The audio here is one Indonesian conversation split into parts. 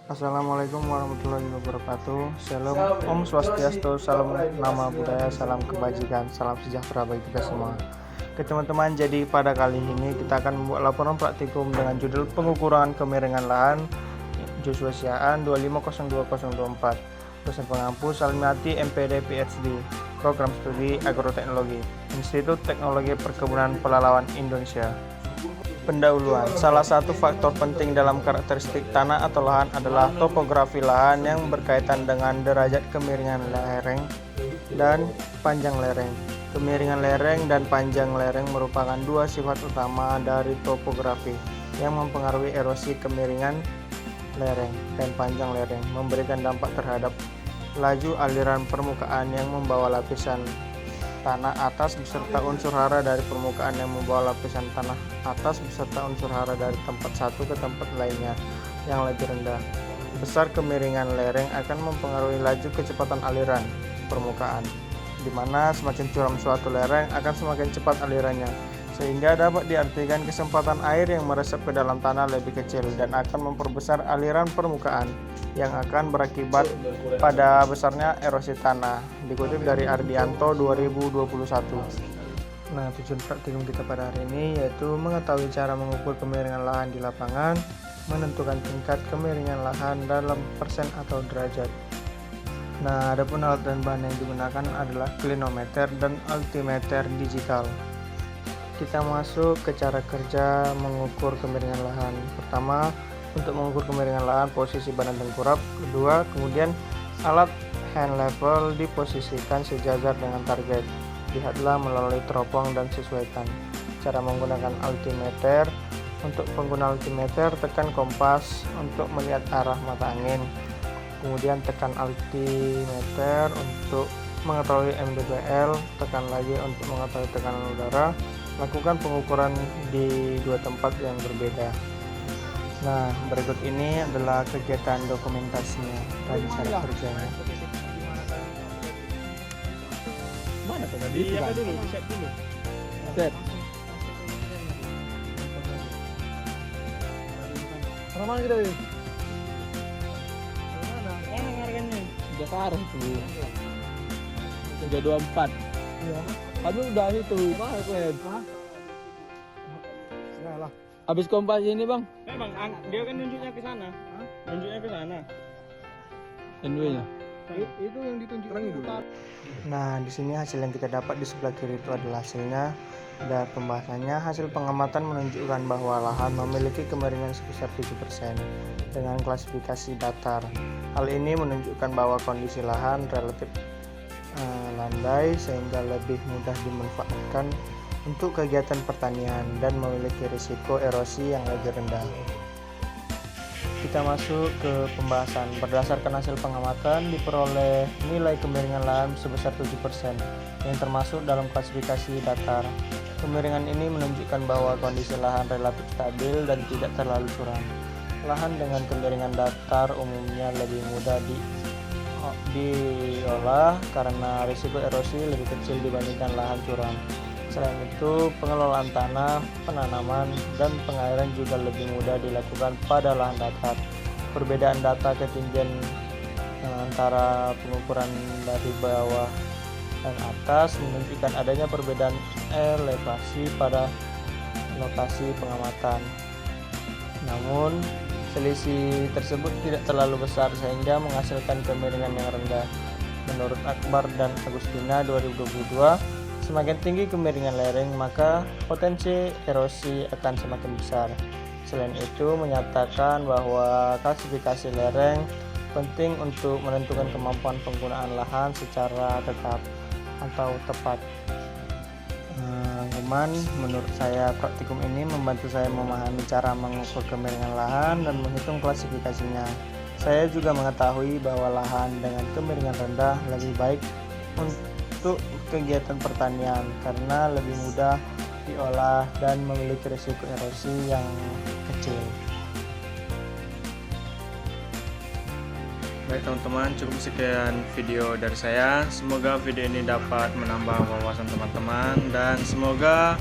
Assalamualaikum warahmatullahi wabarakatuh. Shalom, Om Swastiastu, salam nama budaya, salam kebajikan, salam sejahtera bagi kita semua. Oke teman-teman, jadi pada kali ini kita akan membuat laporan praktikum dengan judul pengukuran kemiringan lahan Joshua Siaan 2502-024. Dosen pengampu Salmiati MPD PhD, Program Studi Agroteknologi, Institut Teknologi Perkebunan Pelalawan Indonesia. Pendahuluan. Salah satu faktor penting dalam karakteristik tanah atau lahan adalah topografi lahan yang berkaitan dengan derajat kemiringan lereng dan panjang lereng. Kemiringan lereng dan panjang lereng merupakan dua sifat utama dari topografi yang mempengaruhi erosi kemiringan lereng dan panjang lereng, memberikan dampak terhadap laju aliran permukaan yang membawa lapisan tanah atas beserta unsur hara dari permukaan yang membawa lapisan tanah atas beserta unsur hara dari tempat satu ke tempat lainnya yang lebih rendah. Besar kemiringan lereng akan mempengaruhi laju kecepatan aliran permukaan, di mana semakin curam suatu lereng akan semakin cepat alirannya, sehingga dapat diartikan kesempatan air yang meresap ke dalam tanah lebih kecil dan akan memperbesar aliran permukaan yang akan berakibat pada besarnya erosi tanah. Dikutip dari Ardianto 2021. Nah, tujuan praktikum kita pada hari ini yaitu mengetahui cara mengukur kemiringan lahan di lapangan, menentukan tingkat kemiringan lahan dalam persen atau derajat. Nah, adapun alat dan bahan yang digunakan adalah klinometer dan altimeter digital. Kita masuk ke cara kerja mengukur kemiringan lahan. Pertama, untuk mengukur kemiringan lahan, posisi badan tengkurap. Kedua, kemudian alat hand level diposisikan sejajar dengan target. Lihatlah melalui teropong dan sesuaikan. Cara menggunakan altimeter. Untuk pengguna altimeter, tekan kompas untuk melihat arah mata angin. Kemudian tekan altimeter untuk mengetahui mdpl. Tekan lagi untuk mengetahui tekanan udara. Lakukan pengukuran di dua tempat yang berbeda. Nah, berikut ini adalah kegiatan dokumentasinya dan cara kerjanya. Mana tuh tadi? Iya dulu, set dulu. Set. Mana kita ini? Mana? Mana harganya? Jakarta tuh. 324. Iya. Kami udah itu, mana kalian? Lah. Habis kompas ini, Bang. Bang, dia kan nunjuknya ke sana. Nunjuknya ke sana. Ini Itu yang ditunjukkan itu. Nah, di sini hasil yang kita dapat di sebelah kiri itu adalah hasilnya. Dan pembahasannya, hasil pengamatan menunjukkan bahwa lahan memiliki kemiringan sebesar 7% dengan klasifikasi datar. Hal ini menunjukkan bahwa kondisi lahan relatif landai sehingga lebih mudah dimanfaatkan untuk kegiatan pertanian dan memiliki risiko erosi yang lebih rendah. Kita masuk ke pembahasan. Berdasarkan hasil pengamatan diperoleh nilai kemiringan lahan sebesar 7% yang termasuk dalam klasifikasi datar. Kemiringan ini menunjukkan bahwa kondisi lahan relatif stabil dan tidak terlalu curam. Lahan dengan kemiringan datar umumnya lebih mudah diolah karena risiko erosi lebih kecil dibandingkan lahan curam. Selain itu, pengelolaan tanah, penanaman, dan pengairan juga lebih mudah dilakukan pada lahan datar. Perbedaan data ketinggian antara pengukuran dari bawah dan atas menunjukkan adanya perbedaan elevasi pada lokasi pengamatan. Namun, selisih tersebut tidak terlalu besar sehingga menghasilkan kemiringan yang rendah. Menurut Akbar dan Agustina 2022, semakin tinggi kemiringan lereng, maka potensi erosi akan semakin besar. Selain itu, menyatakan bahwa klasifikasi lereng penting untuk menentukan kemampuan penggunaan lahan secara tetap atau tepat. Menurut saya, praktikum ini membantu saya memahami cara mengukur kemiringan lahan dan menghitung klasifikasinya. Saya juga mengetahui bahwa lahan dengan kemiringan rendah lebih baik untuk kegiatan pertanian karena lebih mudah diolah dan memiliki risiko erosi yang kecil. Baik teman-teman, cukup sekian video dari saya. Semoga video ini dapat menambah wawasan teman-teman dan semoga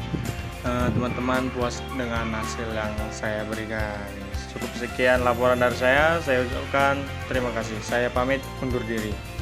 teman-teman puas dengan hasil yang saya berikan. Cukup sekian laporan dari saya ucapkan terima kasih. Saya pamit undur diri.